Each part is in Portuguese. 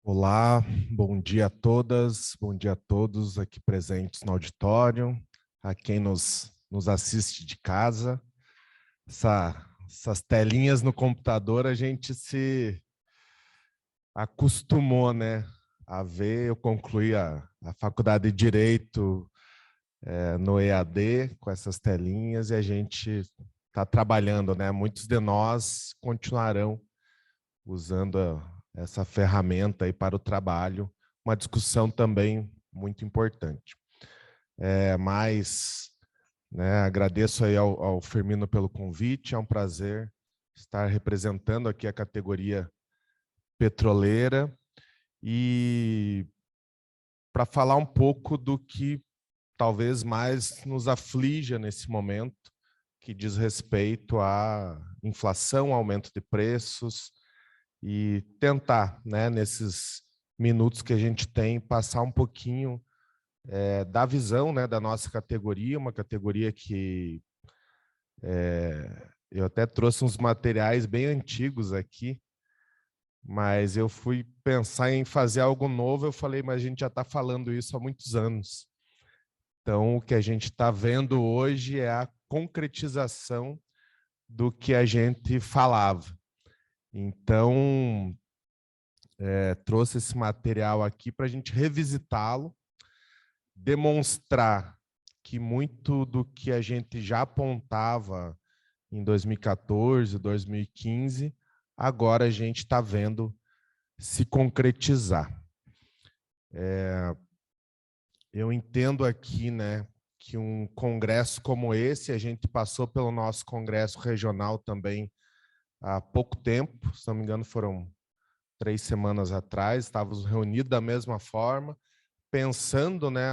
Olá, bom dia a todas, bom dia a todos aqui presentes no auditório, a quem nos assiste de casa. Essas telinhas no computador a gente se acostumou, né, a ver. Eu concluí a faculdade de Direito no EAD com essas telinhas e a gente está trabalhando, né? Muitos de nós continuarão usando essa ferramenta aí para o trabalho, uma discussão também muito importante. Mas, né, agradeço aí ao Firmino pelo convite, é um prazer estar representando aqui a categoria petroleira e para falar um pouco do que talvez mais nos aflija nesse momento, que diz respeito à inflação, aumento de preços, e tentar, né, nesses minutos que a gente tem, passar um pouquinho da visão, né, da nossa categoria, uma categoria que eu até trouxe uns materiais bem antigos aqui, mas eu fui pensar em fazer algo novo, eu falei, mas a gente já está falando isso há muitos anos. Então, o que a gente está vendo hoje é a concretização do que a gente falava. Então, trouxe esse material aqui para a gente revisitá-lo, demonstrar que muito do que a gente já apontava em 2014, 2015, agora a gente está vendo se concretizar. Eu entendo aqui, né, que um congresso como esse, a gente passou pelo nosso congresso regional também há pouco tempo, se não me engano foram 3 semanas atrás, estávamos reunidos da mesma forma, pensando, né,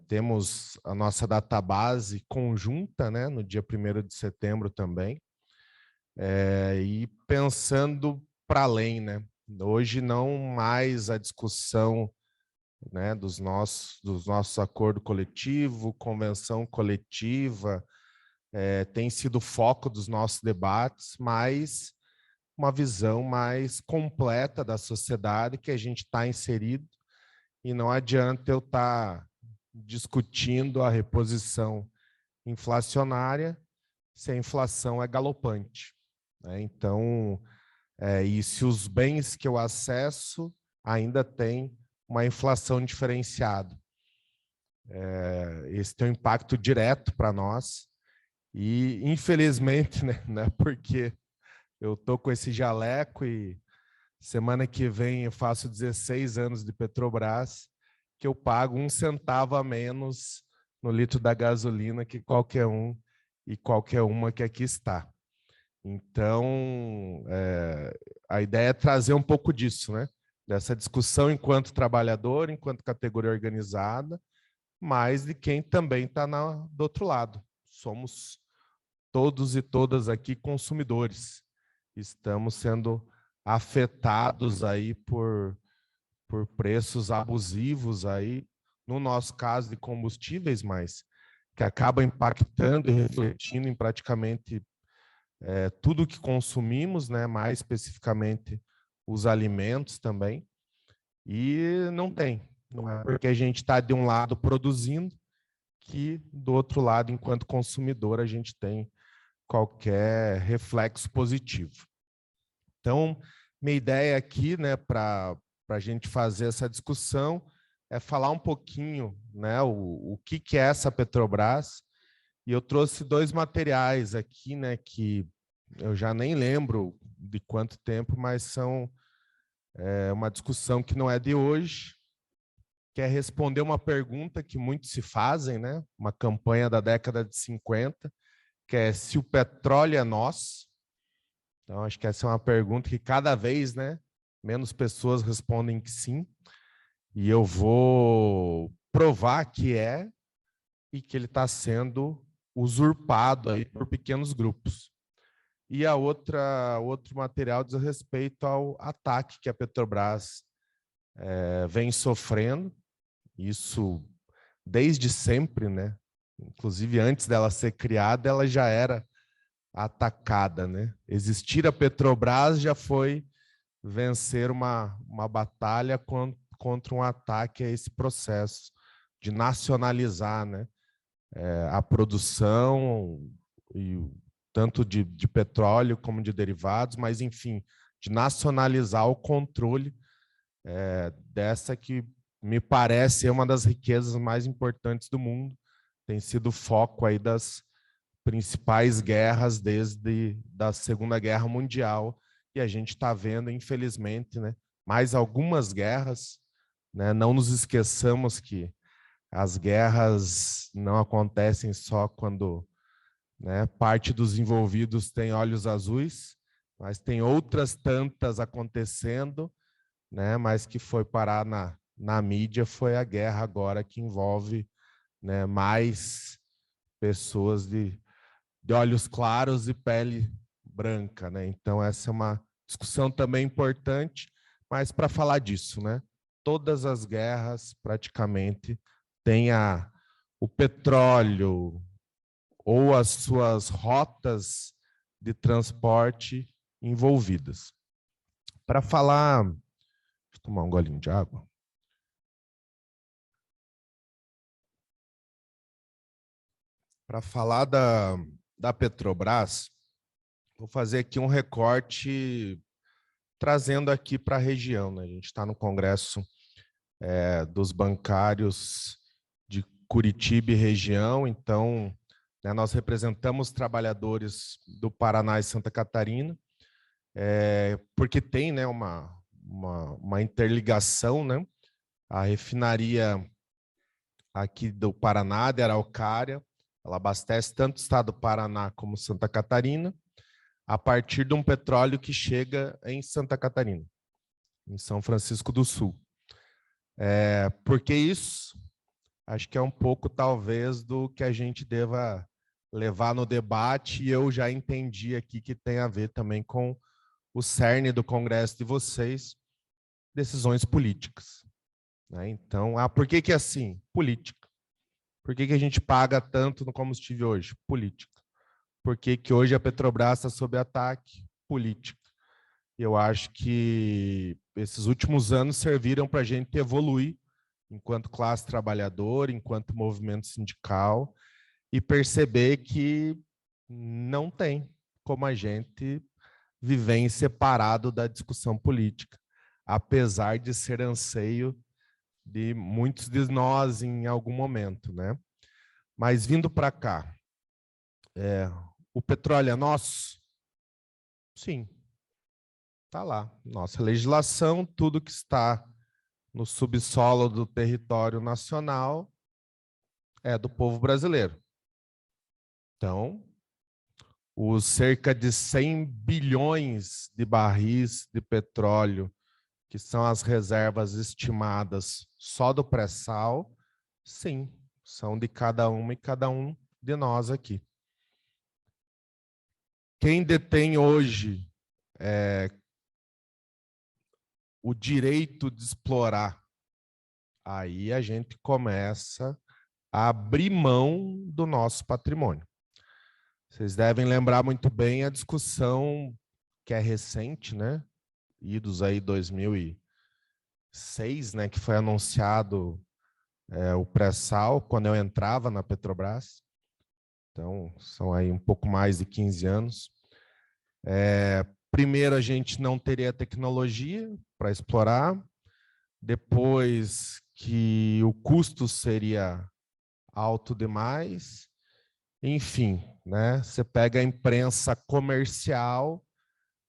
temos a nossa database conjunta, né, no dia 1º de setembro também, e pensando para além, né? Hoje não mais a discussão, né, dos nossos acordos coletivos, convenção coletiva, tem sido o foco dos nossos debates, mas uma visão mais completa da sociedade que a gente está inserido, e não adianta eu estar discutindo a reposição inflacionária se a inflação é galopante, né? Então, e se os bens que eu acesso ainda têm uma inflação diferenciada. Esse tem um impacto direto para nós e, infelizmente, né, porque eu estou com esse jaleco e semana que vem eu faço 16 anos de Petrobras, que eu pago 1 centavo a menos no litro da gasolina que qualquer um e qualquer uma que aqui está. Então, a ideia é trazer um pouco disso, né? Dessa discussão enquanto trabalhador, enquanto categoria organizada, mas de quem também está do outro lado. Somos todos e todas aqui consumidores. Estamos sendo afetados aí por preços abusivos aí, no nosso caso de combustíveis, mas que acaba impactando e refletindo em praticamente tudo que consumimos, né? Mais especificamente os alimentos também, e não é porque a gente está de um lado produzindo que do outro lado, enquanto consumidor, a gente tem qualquer reflexo positivo. Então, minha ideia aqui, né, para a gente fazer essa discussão, é falar um pouquinho, né, o que é essa Petrobras, e eu trouxe 2 materiais aqui, né, que eu já nem lembro de quanto tempo, mas são uma discussão que não é de hoje, que é responder uma pergunta que muitos se fazem, né, uma campanha da década de 50, que é se o petróleo é nosso. Então, acho que essa é uma pergunta que cada vez, né, menos pessoas respondem que sim, e eu vou provar que é e que ele está sendo usurpado aí por pequenos grupos. E outro material diz respeito ao ataque que a Petrobras vem sofrendo, isso desde sempre, né? Inclusive antes dela ser criada, ela já era atacada, né? Existir a Petrobras já foi vencer uma batalha contra um ataque a esse processo de nacionalizar, né, a produção, tanto de petróleo como de derivados, mas, enfim, de nacionalizar o controle dessa que me parece ser uma das riquezas mais importantes do mundo. Tem sido o foco aí das principais guerras desde a Segunda Guerra Mundial, e a gente está vendo, infelizmente, né, mais algumas guerras, né? Não nos esqueçamos que as guerras não acontecem só quando, né, parte dos envolvidos tem olhos azuis, mas tem outras tantas acontecendo, né, mas que foi parar na mídia foi a guerra agora que envolve, né, mais pessoas de olhos claros e pele branca, né? Então essa é uma discussão também importante, mas para falar disso, né? Todas as guerras praticamente têm o petróleo ou as suas rotas de transporte envolvidas. Para falar, deixa eu tomar um golinho de água. Para falar da Petrobras, vou fazer aqui um recorte trazendo aqui para a região, né? A gente está no Congresso dos Bancários de Curitiba e região, então, né, nós representamos trabalhadores do Paraná e Santa Catarina, porque tem, né, uma interligação, né? A refinaria aqui do Paraná, de Araucária, ela abastece tanto o estado do Paraná como Santa Catarina, a partir de um petróleo que chega em Santa Catarina, em São Francisco do Sul. Por que isso? Acho que é um pouco, talvez, do que a gente deva levar no debate, e eu já entendi aqui que tem a ver também com o cerne do Congresso de vocês, decisões políticas, né? Então, por que é assim? Política. Por que a gente paga tanto no combustível hoje? Política. Por que hoje a Petrobras está sob ataque? Política. Eu acho que esses últimos anos serviram para a gente evoluir enquanto classe trabalhadora, enquanto movimento sindical, e perceber que não tem como a gente viver separado da discussão política, apesar de ser anseio de muitos de nós em algum momento, né? Mas vindo para cá, o petróleo é nosso? Sim, está lá. Nossa legislação, tudo que está no subsolo do território nacional é do povo brasileiro. Então, os cerca de 100 bilhões de barris de petróleo, que são as reservas estimadas só do pré-sal, sim, são de cada uma e cada um de nós aqui. Quem detém hoje o direito de explorar, aí a gente começa a abrir mão do nosso patrimônio. Vocês devem lembrar muito bem a discussão que é recente, né? Idos aí 2006, né? Que foi anunciado o pré-sal quando eu entrava na Petrobras. Então, são aí um pouco mais de 15 anos. Primeiro, a gente não teria tecnologia para explorar. Depois, que o custo seria alto demais. Enfim, né? Você pega a imprensa comercial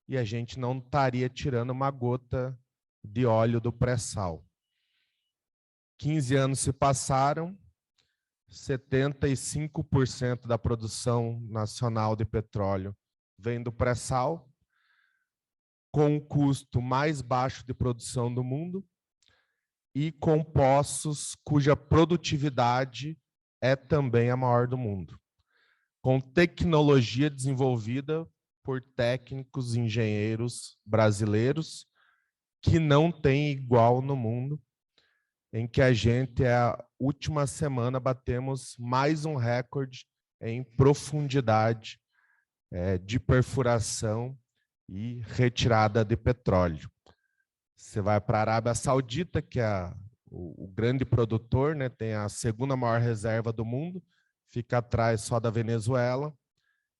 e a gente não estaria tirando uma gota de óleo do pré-sal. 15 anos se passaram, 75% da produção nacional de petróleo vem do pré-sal, com o custo mais baixo de produção do mundo e com poços cuja produtividade é também a maior do mundo, com tecnologia desenvolvida por técnicos, engenheiros brasileiros que não tem igual no mundo, em que a gente, a última semana, batemos mais um recorde em profundidade de perfuração e retirada de petróleo. Você vai para a Arábia Saudita, que é o grande produtor, né? Tem a segunda maior reserva do mundo, fica atrás só da Venezuela,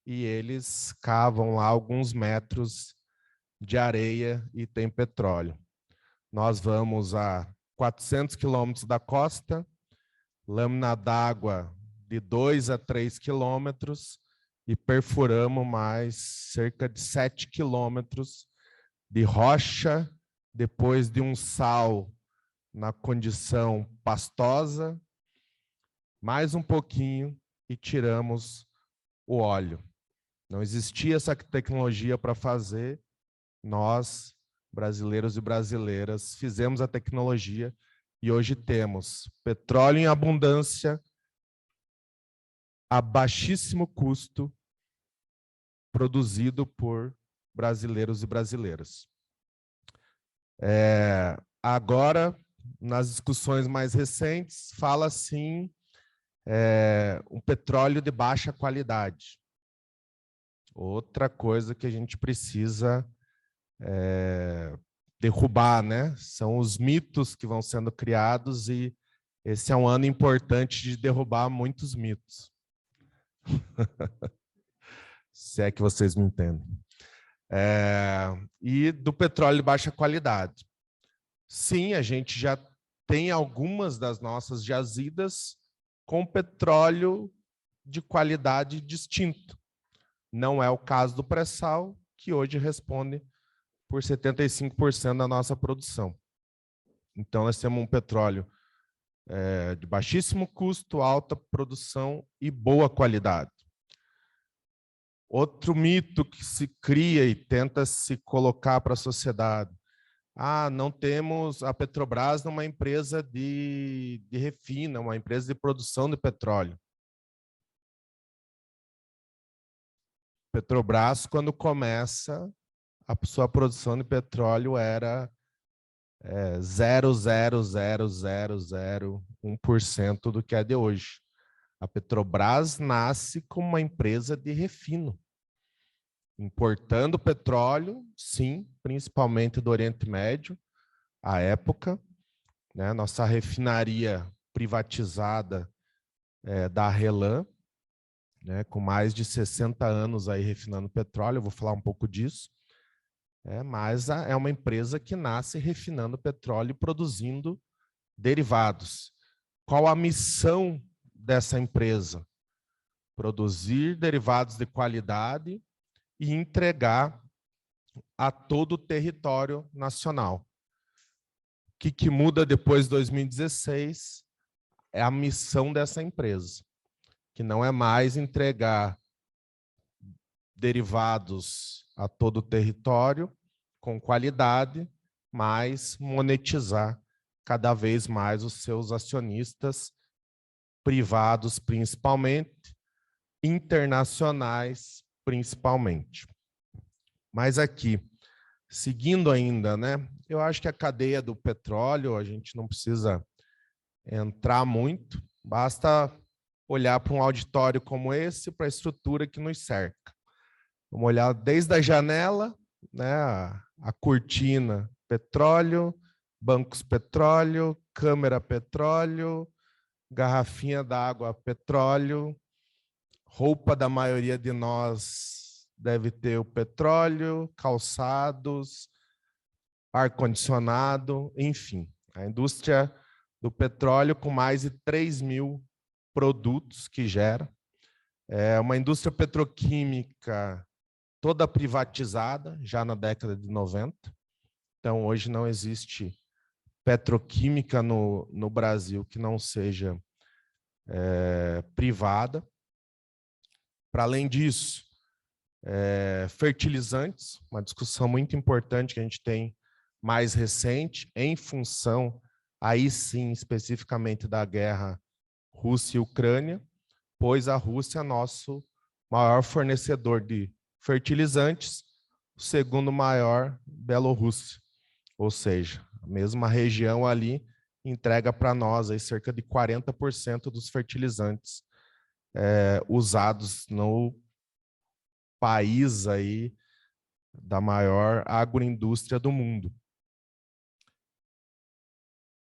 e eles cavam lá alguns metros de areia e tem petróleo. Nós vamos a 400 quilômetros da costa, lâmina d'água de 2 a 3 quilômetros, e perfuramos mais cerca de 7 quilômetros de rocha, depois de um sal na condição pastosa, mais um pouquinho e tiramos o óleo. Não existia essa tecnologia para fazer, nós, brasileiros e brasileiras, fizemos a tecnologia e hoje temos petróleo em abundância, a baixíssimo custo, produzido por brasileiros e brasileiras. Agora, nas discussões mais recentes, fala-se um petróleo de baixa qualidade. Outra coisa que a gente precisa derrubar, né? São os mitos que vão sendo criados e esse é um ano importante de derrubar muitos mitos. Se é que vocês me entendem. E do petróleo de baixa qualidade. Sim, a gente já tem algumas das nossas jazidas com petróleo de qualidade distinto. Não é o caso do pré-sal, que hoje responde por 75% da nossa produção. Então, nós temos um petróleo de baixíssimo custo, alta produção e boa qualidade. Outro mito que se cria e tenta se colocar para a sociedade. Não temos a Petrobras numa empresa de refina, uma empresa de produção de petróleo. Petrobras, quando começa, a sua produção de petróleo era 0,00001% do que é de hoje. A Petrobras nasce como uma empresa de refino, importando petróleo, sim, principalmente do Oriente Médio, à época, né? Nossa refinaria privatizada da RLAM, né? Com mais de 60 anos aí refinando petróleo, eu vou falar um pouco disso. Mas é uma empresa que nasce refinando petróleo e produzindo derivados. Qual a missão dessa empresa? Produzir derivados de qualidade e entregar a todo o território nacional. O que muda depois de 2016 é a missão dessa empresa, que não é mais entregar derivados a todo o território com qualidade, mas monetizar cada vez mais os seus acionistas privados, principalmente, internacionais, principalmente. Mas aqui, seguindo ainda, né? Eu acho que a cadeia do petróleo, a gente não precisa entrar muito, basta olhar para um auditório como esse, para a estrutura que nos cerca. Vamos olhar desde a janela, né, a cortina, petróleo, bancos petróleo, câmera petróleo, garrafinha d'água petróleo, roupa da maioria de nós deve ter o petróleo, calçados, ar-condicionado, enfim. A indústria do petróleo com mais de 3.000 produtos que gera. É uma indústria petroquímica toda privatizada, já na década de 90. Então, hoje não existe petroquímica no Brasil que não seja privada. Para além disso, fertilizantes, uma discussão muito importante que a gente tem mais recente, em função, aí sim, especificamente da guerra Rússia e Ucrânia, pois a Rússia é nosso maior fornecedor de fertilizantes, o segundo maior, Bielorrússia. Ou seja, a mesma região ali entrega para nós aí cerca de 40% dos fertilizantes usados no país aí da maior agroindústria do mundo.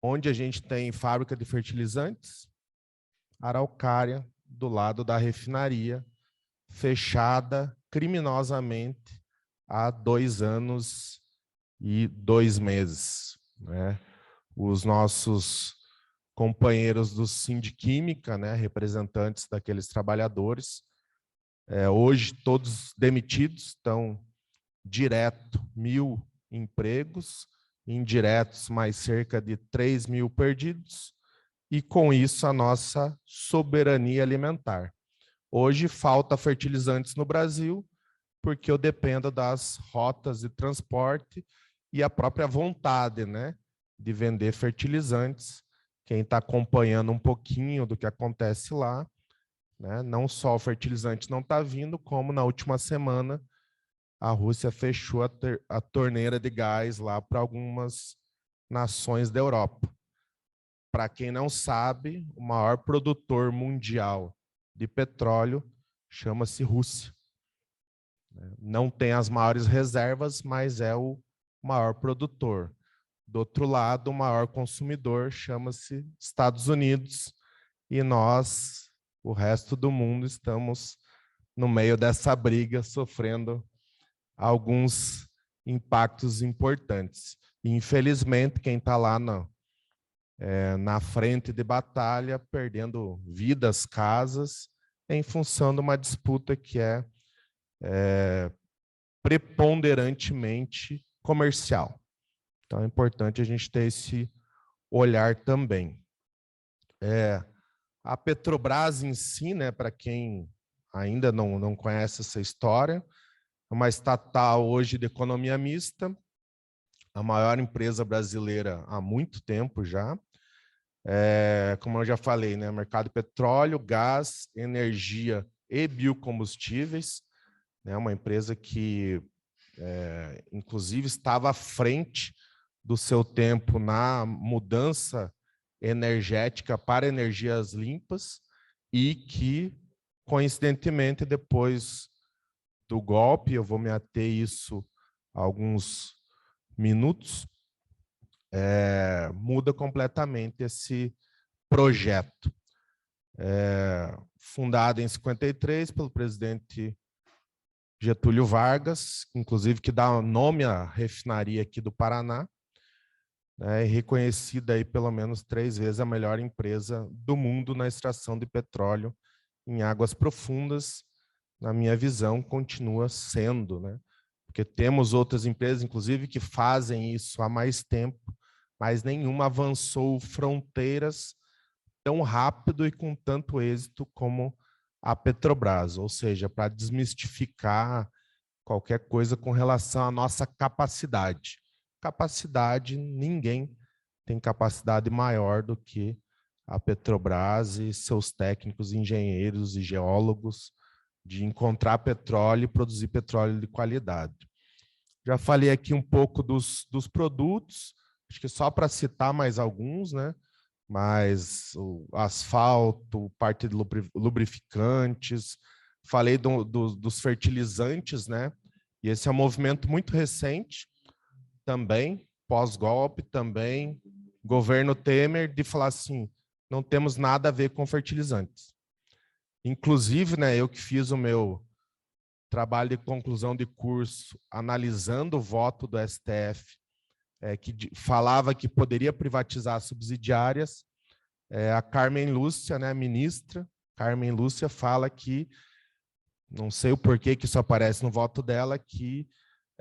onde a gente tem fábrica de fertilizantes, Araucária, do lado da refinaria, fechada criminosamente há 2 anos e 2 meses, né? Os nossos companheiros do Sindiquímica, né, representantes daqueles trabalhadores, hoje todos demitidos, estão direto 1.000 empregos, indiretos mais cerca de 3.000 perdidos, e com isso a nossa soberania alimentar. Hoje falta fertilizantes no Brasil, porque eu dependo das rotas de transporte e a própria vontade, né, de vender fertilizantes. Quem está acompanhando um pouquinho do que acontece lá, né, não só o fertilizante não está vindo, como na última semana a Rússia fechou a torneira de gás lá para algumas nações da Europa. Para quem não sabe, o maior produtor mundial de petróleo chama-se Rússia. Não tem as maiores reservas, mas é o maior produtor. Do outro lado, o maior consumidor chama-se Estados Unidos, e nós, o resto do mundo, estamos no meio dessa briga, sofrendo alguns impactos importantes. E, infelizmente, quem está lá na frente de batalha, perdendo vidas, casas, em função de uma disputa que é preponderantemente comercial. Então é importante a gente ter esse olhar também. A Petrobras em si, né, para quem ainda não conhece essa história, é uma estatal hoje de economia mista, a maior empresa brasileira há muito tempo já. Como eu já falei, né, mercado de petróleo, gás, energia e biocombustíveis, né, uma empresa que, inclusive, estava à frente do seu tempo na mudança energética para energias limpas e que, coincidentemente, depois do golpe, eu vou me ater isso a alguns minutos, muda completamente esse projeto. Fundado em 53 pelo presidente Getúlio Vargas, inclusive que dá nome à refinaria aqui do Paraná, né, e reconhecida aí pelo menos 3 vezes a melhor empresa do mundo na extração de petróleo em águas profundas. Na minha visão, continua sendo, né? Porque temos outras empresas, inclusive, que fazem isso há mais tempo, mas nenhuma avançou fronteiras tão rápido e com tanto êxito como a Petrobras, ou seja, para desmistificar qualquer coisa com relação à nossa capacidade. Capacidade, ninguém tem capacidade maior do que a Petrobras e seus técnicos, engenheiros e geólogos de encontrar petróleo e produzir petróleo de qualidade. Já falei aqui um pouco dos produtos, acho que só para citar mais alguns, né? Mas o asfalto, parte de lubrificantes, falei dos fertilizantes, né? E esse é um movimento muito recente, também, pós-golpe, também, governo Temer, de falar assim, não temos nada a ver com fertilizantes. Inclusive, né, eu que fiz o meu trabalho de conclusão de curso, analisando o voto do STF, que falava que poderia privatizar subsidiárias, a Carmen Lúcia, né, a ministra, Carmen Lúcia, fala que, não sei o porquê que isso aparece no voto dela, que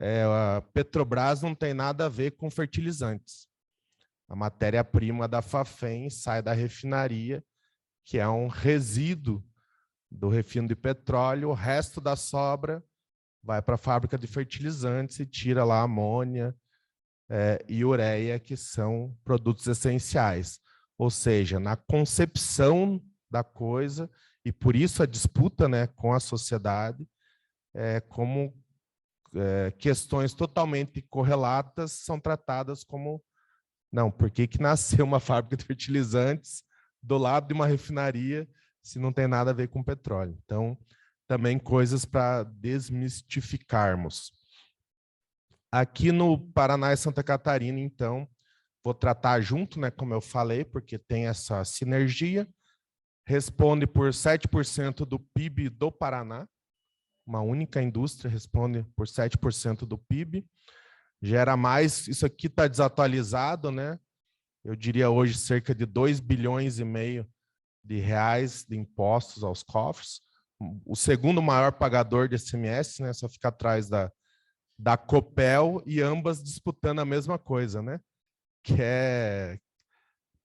a Petrobras não tem nada a ver com fertilizantes. A matéria-prima da Fafem sai da refinaria, que é um resíduo do refino de petróleo, o resto da sobra vai para a fábrica de fertilizantes e tira lá amônia e ureia, que são produtos essenciais. Ou seja, na concepção da coisa, e por isso a disputa, né, com a sociedade, como questões totalmente correlatas são tratadas como, não, por que nasceu uma fábrica de fertilizantes do lado de uma refinaria se não tem nada a ver com petróleo? Então, também coisas para desmistificarmos. Aqui no Paraná e Santa Catarina, então, vou tratar junto, né, como eu falei, porque tem essa sinergia. Responde por 7% do PIB do Paraná. Uma única indústria responde por 7% do PIB. Gera mais, isso aqui está desatualizado, né? Eu diria hoje cerca de 2,5 bilhões de reais de impostos aos cofres. O segundo maior pagador de ICMS, né? Só fica atrás da Copel, e ambas disputando a mesma coisa, né? Que é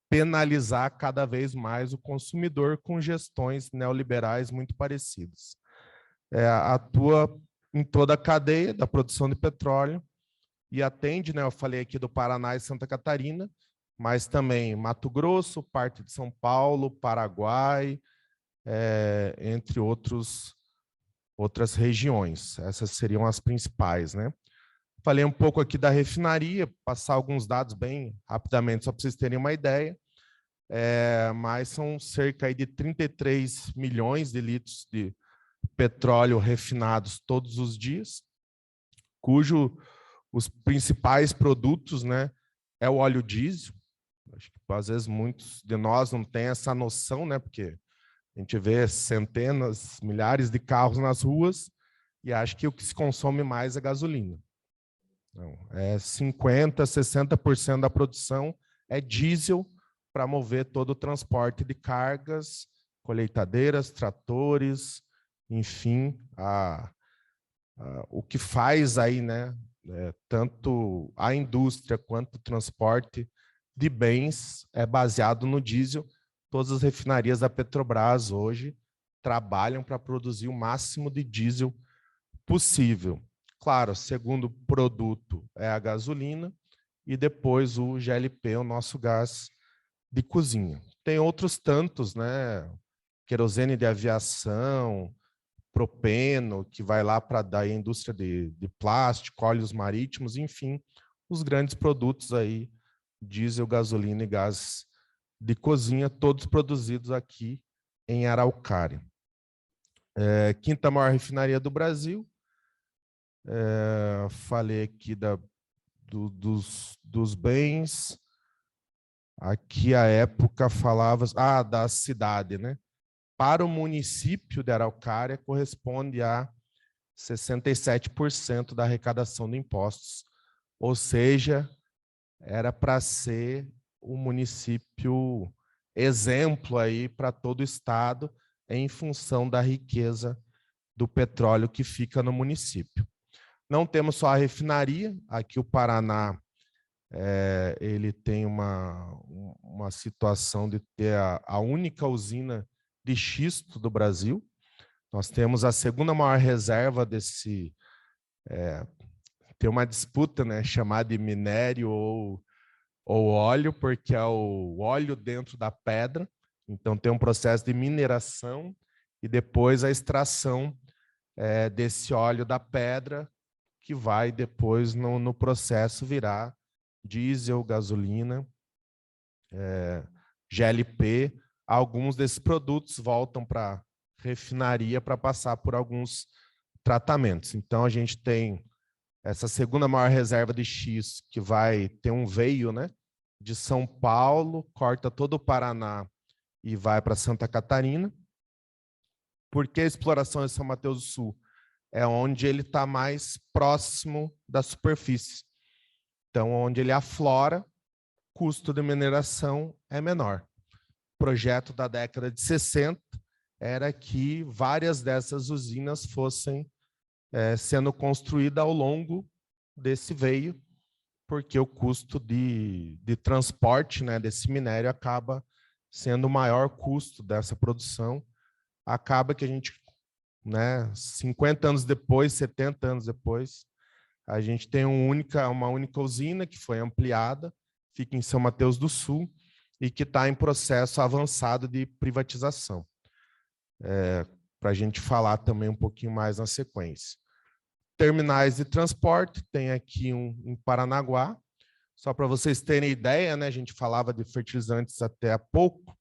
penalizar cada vez mais o consumidor com gestões neoliberais muito parecidas. Atua em toda a cadeia da produção de petróleo e atende, né? Eu falei aqui do Paraná e Santa Catarina, mas também Mato Grosso, parte de São Paulo, Paraguai, entre outras regiões. Essas seriam as principais, né? Falei um pouco aqui da refinaria, passar alguns dados bem rapidamente, só para vocês terem uma ideia. Mas são cerca aí de 33 milhões de litros de petróleo refinados todos os dias, cujo os principais produtos, né, é o óleo diesel. Acho que às vezes muitos de nós não têm essa noção, né, porque a gente vê centenas, milhares de carros nas ruas e acha que o que se consome mais é gasolina. Não, 50%, 60% da produção é diesel para mover todo o transporte de cargas, colheitadeiras, tratores, enfim, o que faz aí, né, tanto a indústria quanto o transporte de bens é baseado no diesel. Todas as refinarias da Petrobras hoje trabalham para produzir o máximo de diesel possível. Claro, o segundo produto é a gasolina e depois o GLP, o nosso gás de cozinha. Tem outros tantos, né? Querosene de aviação, propeno, que vai lá para a indústria de plástico, óleos marítimos, enfim, os grandes produtos aí, diesel, gasolina e gás de cozinha, todos produzidos aqui em Araucária. Quinta maior refinaria do Brasil. Falei aqui dos bens. Aqui a época falava da cidade, né? Para o município de Araucária corresponde a 67% da arrecadação de impostos, ou seja, era para ser o município exemplo aí para todo o estado em função da riqueza do petróleo que fica no município. Não temos só a refinaria, aqui o Paraná ele tem uma situação de ter a única usina de xisto do Brasil. Nós temos a segunda maior reserva desse... tem uma disputa, né, chamada de minério ou óleo, porque é o óleo dentro da pedra. Então tem um processo de mineração e depois a extração desse óleo da pedra, que vai depois no processo virar diesel, gasolina, GLP. Alguns desses produtos voltam para refinaria para passar por alguns tratamentos. Então a gente tem essa segunda maior reserva de X, que vai ter um veio, né, de São Paulo, corta todo o Paraná e vai para Santa Catarina. Por que a exploração de São Mateus do Sul? É onde ele está mais próximo da superfície. Então, onde ele aflora, custo de mineração é menor. O projeto da década de 60 era que várias dessas usinas fossem sendo construídas ao longo desse veio, porque o custo de transporte, né, desse minério acaba sendo o maior custo dessa produção. Acaba que a gente, né, 50 anos depois, 70 anos depois, a gente tem uma única usina que foi ampliada, fica em São Mateus do Sul e que está em processo avançado de privatização. Para a gente falar também um pouquinho mais na sequência. Terminais de transporte, tem aqui em Paranaguá. Só para vocês terem ideia, né, a gente falava de fertilizantes até há pouco.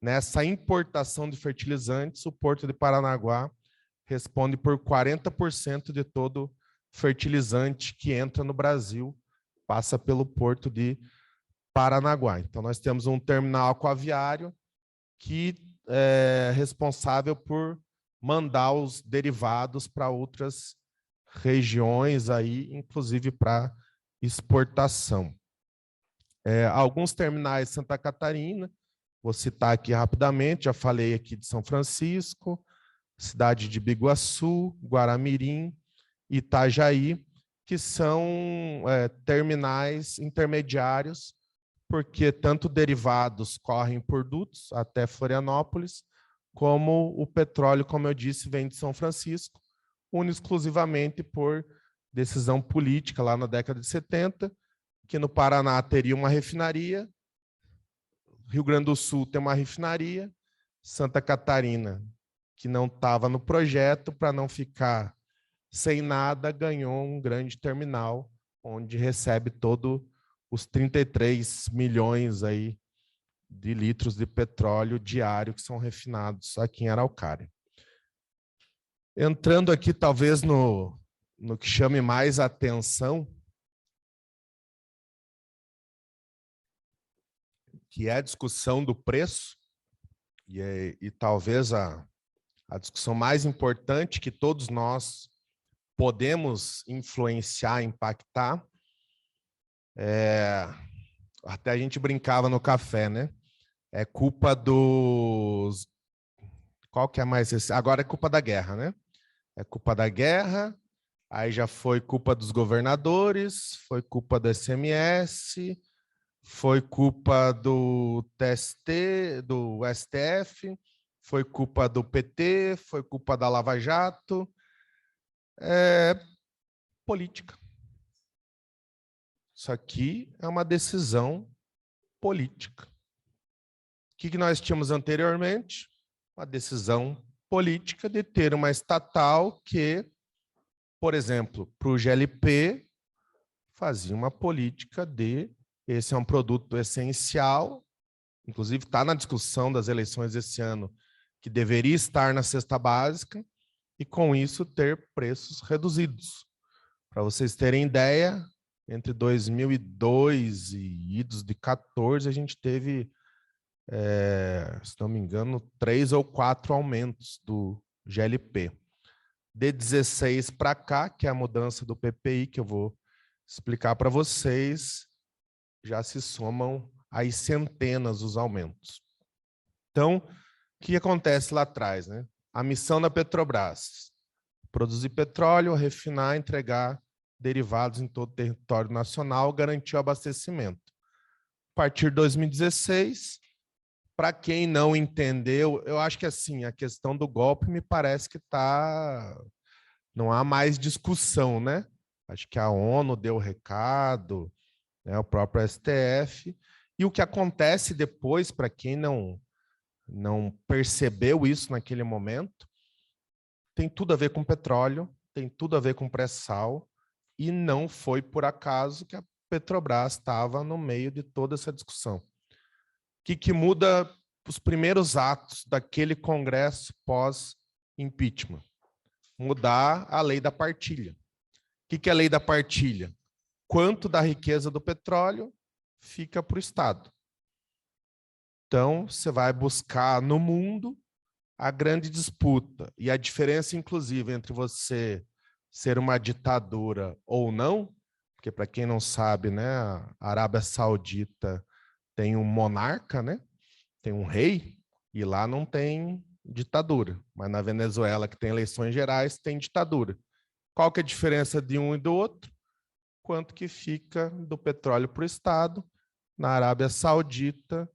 Nessa importação de fertilizantes, o Porto de Paranaguá responde por 40% de todo fertilizante que entra no Brasil, passa pelo Porto de Paranaguá. Então, nós temos um terminal aquaviário que é responsável por mandar os derivados para outras regiões, aí, inclusive para exportação. Alguns terminais de Santa Catarina, vou citar aqui rapidamente, já falei aqui de São Francisco, cidade de Biguaçu, Guaramirim, Itajaí, que são terminais intermediários, porque tanto derivados correm por dutos até Florianópolis, como o petróleo, como eu disse, vem de São Francisco, exclusivamente por decisão política lá na década de 70, que no Paraná teria uma refinaria, Rio Grande do Sul tem uma refinaria, Santa Catarina, que não estava no projeto, para não ficar sem nada, ganhou um grande terminal, onde recebe todo os 33 milhões aí de litros de petróleo diário que são refinados aqui em Araucária. Entrando aqui, talvez, no que chame mais atenção, que é a discussão do preço, e talvez a discussão mais importante que todos nós podemos influenciar, impactar. Até a gente brincava no café, né? É culpa dos... Qual que é mais esse? Agora é culpa da guerra, né? É culpa da guerra, aí já foi culpa dos governadores, foi culpa do SMS, foi culpa do TST, do STF, foi culpa do PT, foi culpa da Lava Jato. Política. Isso aqui é uma decisão política. O que nós tínhamos anteriormente? Uma decisão política de ter uma estatal que, por exemplo, para o GLP, fazia uma política de esse é um produto essencial, inclusive está na discussão das eleições desse ano, que deveria estar na cesta básica, e com isso ter preços reduzidos. Para vocês terem ideia, entre 2002 e idos de 14, a gente teve, se não me engano, 3 ou 4 aumentos do GLP. De 16 para cá, que é a mudança do PPI, que eu vou explicar para vocês, já se somam aí centenas os aumentos. Então, o que acontece lá atrás, né? A missão da Petrobras: produzir petróleo, refinar, entregar derivados em todo o território nacional, garantir o abastecimento. A partir de 2016, para quem não entendeu, eu acho que assim, a questão do golpe me parece que não há mais discussão, né? Acho que a ONU deu o recado, né, o próprio STF, e o que acontece depois, para quem não percebeu isso naquele momento, tem tudo a ver com petróleo, tem tudo a ver com pré-sal, e não foi por acaso que a Petrobras estava no meio de toda essa discussão. O que muda os primeiros atos daquele Congresso pós-impeachment? Mudar a lei da partilha. O que é a lei da partilha? Quanto da riqueza do petróleo fica para o Estado. Então, você vai buscar no mundo a grande disputa. E a diferença, inclusive, entre você ser uma ditadura ou não, porque, para quem não sabe, né, a Arábia Saudita tem um monarca, né, tem um rei, e lá não tem ditadura. Mas na Venezuela, que tem eleições gerais, tem ditadura. Qual que é a diferença de um e do outro? Quanto que fica do petróleo para o Estado. Na Arábia Saudita,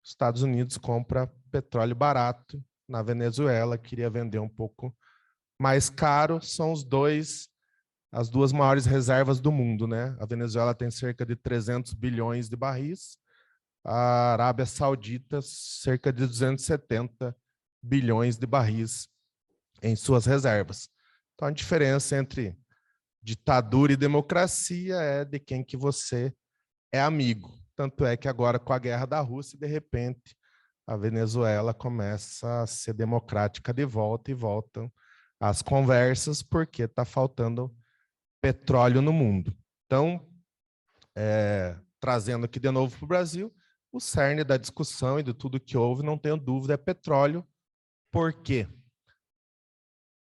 os Estados Unidos compra petróleo barato. Na Venezuela, queria vender um pouco mais caro. São as duas maiores reservas do mundo, né? A Venezuela tem cerca de 300 bilhões de barris. A Arábia Saudita, cerca de 270 bilhões de barris em suas reservas. Então, a diferença entre ditadura e democracia é de quem que você é amigo. Tanto é que agora, com a guerra da Rússia, de repente, a Venezuela começa a ser democrática de volta, e voltam as conversas, porque está faltando petróleo no mundo. Então, trazendo aqui de novo para o Brasil, o cerne da discussão e de tudo que houve, não tenho dúvida, é petróleo. Por quê?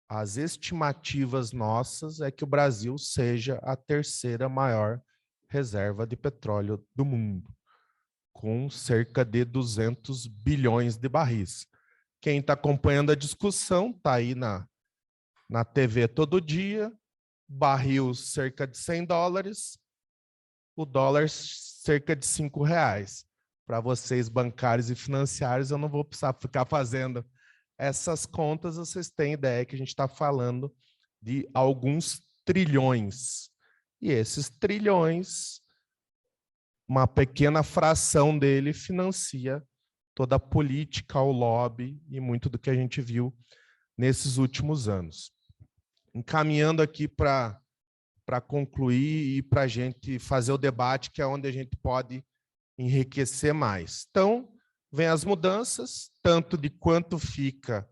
As estimativas nossas é que o Brasil seja a terceira maior reserva de petróleo do mundo, com cerca de 200 bilhões de barris. Quem está acompanhando a discussão está aí na TV todo dia, barril cerca de $100, o dólar cerca de R$5. Para vocês bancários e financiários, eu não vou precisar ficar fazendo essas contas, vocês têm ideia que a gente está falando de alguns trilhões. E esses trilhões, uma pequena fração dele financia toda a política, o lobby e muito do que a gente viu nesses últimos anos. Encaminhando aqui para concluir e para a gente fazer o debate, que é onde a gente pode enriquecer mais. Então, vem as mudanças, tanto de quanto fica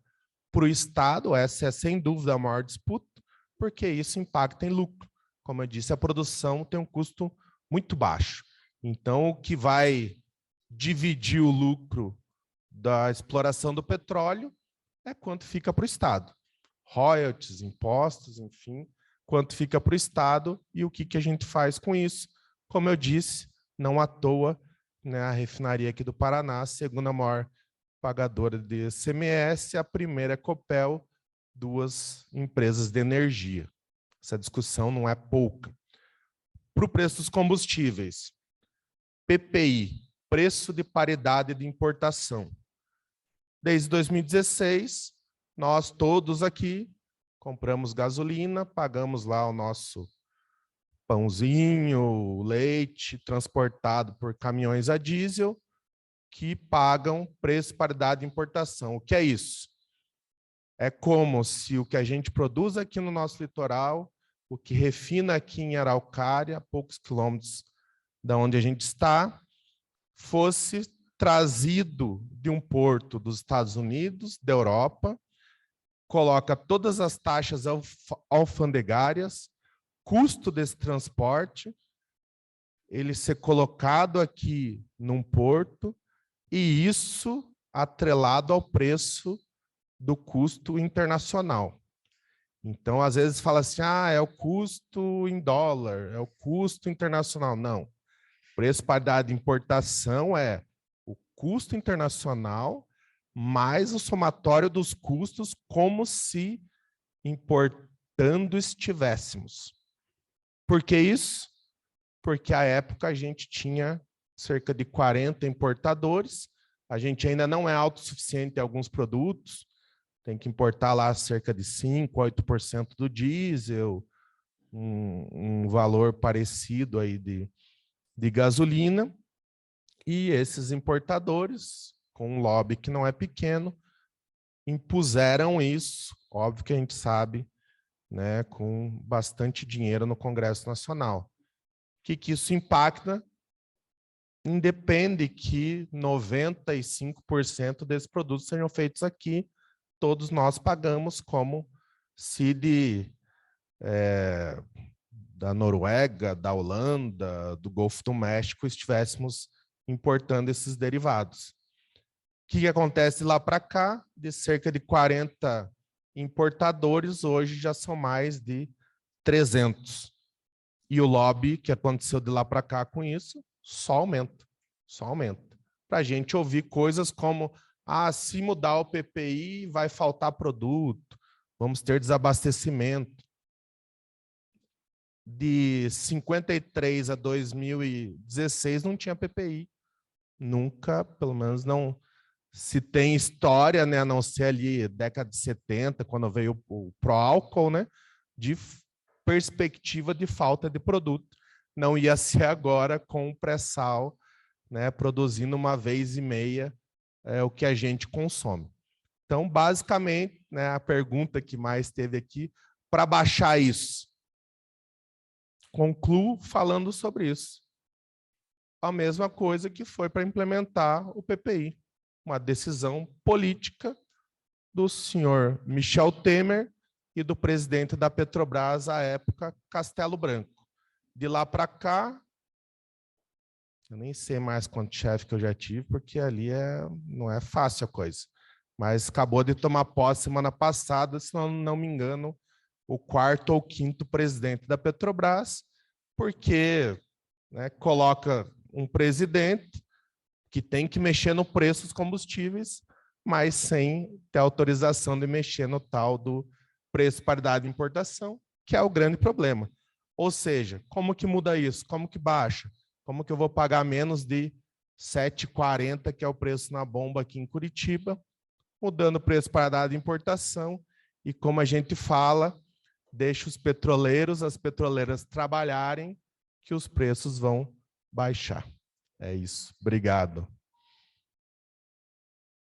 para o Estado, essa é sem dúvida a maior disputa, porque isso impacta em lucro. Como eu disse, a produção tem um custo muito baixo. Então, o que vai dividir o lucro da exploração do petróleo é quanto fica para o Estado. Royalties, impostos, enfim, quanto fica para o Estado e o que a gente faz com isso. Como eu disse, não à toa, né, a refinaria aqui do Paraná, a segunda maior pagadora de ICMS, a primeira é Copel, 2 empresas de energia. Essa discussão não é pouca. Para o preço dos combustíveis, PPI, preço de paridade de importação. Desde 2016, nós todos aqui compramos gasolina, pagamos lá o nosso pãozinho, leite, transportado por caminhões a diesel, que pagam preço paridade de importação. O que é isso? É como se o que a gente produz aqui no nosso litoral, o que refina aqui em Araucária, a poucos quilômetros da onde a gente está, fosse trazido de um porto dos Estados Unidos, da Europa, coloca todas as taxas alfandegárias, custo desse transporte, ele ser colocado aqui num porto, e isso atrelado ao preço do custo internacional. Então, às vezes fala assim, é o custo em dólar, é o custo internacional. Não. Preço paridade de importação é o custo internacional mais o somatório dos custos como se importando estivéssemos. Por que isso? Porque à época a gente tinha cerca de 40 importadores, a gente ainda não é autossuficiente em alguns produtos, tem que importar lá cerca de 5%, 8% do diesel, um valor parecido aí de gasolina, e esses importadores, com um lobby que não é pequeno, impuseram isso, óbvio que a gente sabe, né, com bastante dinheiro no Congresso Nacional. O que isso impacta? Independe que 95% desses produtos sejam feitos aqui, todos nós pagamos como se da Noruega, da Holanda, do Golfo do México estivéssemos importando esses derivados. O que acontece lá para cá? De cerca de 40 importadores, hoje já são mais de 300. E o lobby que aconteceu de lá para cá com isso, só aumenta, só aumenta. Para a gente ouvir coisas como, se mudar o PPI vai faltar produto, vamos ter desabastecimento. De 53 a 2016 não tinha PPI. Nunca, pelo menos não se tem história, né, a não ser ali década de 70, quando veio o pró-álcool, né, de perspectiva de falta de produto. Não ia ser agora com o pré-sal, né, produzindo uma vez e meia o que a gente consome. Então, basicamente, né, a pergunta que mais teve aqui, para baixar isso, concluo falando sobre isso. A mesma coisa que foi para implementar o PPI, uma decisão política do senhor Michel Temer e do presidente da Petrobras, à época, Castelo Branco. De lá para cá, Eu nem sei mais quanto chefe que eu já tive, porque ali não é fácil a coisa. Mas acabou de tomar posse semana passada, se não me engano, o 4º ou 5º presidente da Petrobras, porque, né, coloca um presidente que tem que mexer no preço dos combustíveis, mas sem ter autorização de mexer no tal do preço paridade de importação, que é o grande problema. Ou seja, como que muda isso? Como que baixa? Como que eu vou pagar menos de R$ 7,40, que é o preço na bomba aqui em Curitiba, mudando o preço paridade de importação, e como a gente fala, deixa os petroleiros, as petroleiras trabalharem, que os preços vão baixar. É isso. Obrigado.